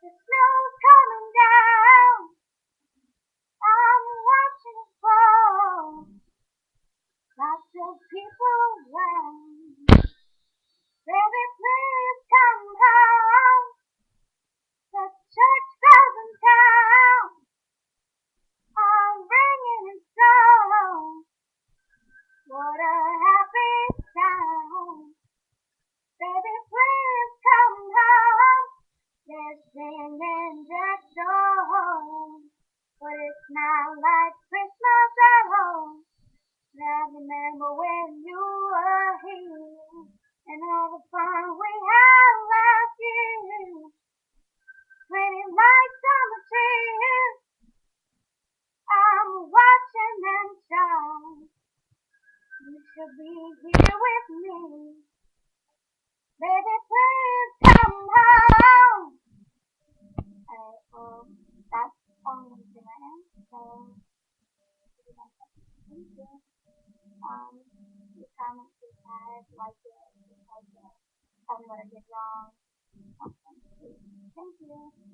The snow's coming down. I'm watching it fall. Lots of people around. Baby, please come home. The church bells in town are ringing in song. What a happy sound. Baby, please come home. They're singing that song, but it's not like Christmas at home. I remember when you were here and all the fun we had last year. Pretty lights on the tree, I'm watching them shine. You should be here with me. Baby, please come home. That's only the end. So, thank you. You comment, subscribe, like it, dislike it. Tell me what I did wrong. Awesome. Thank you.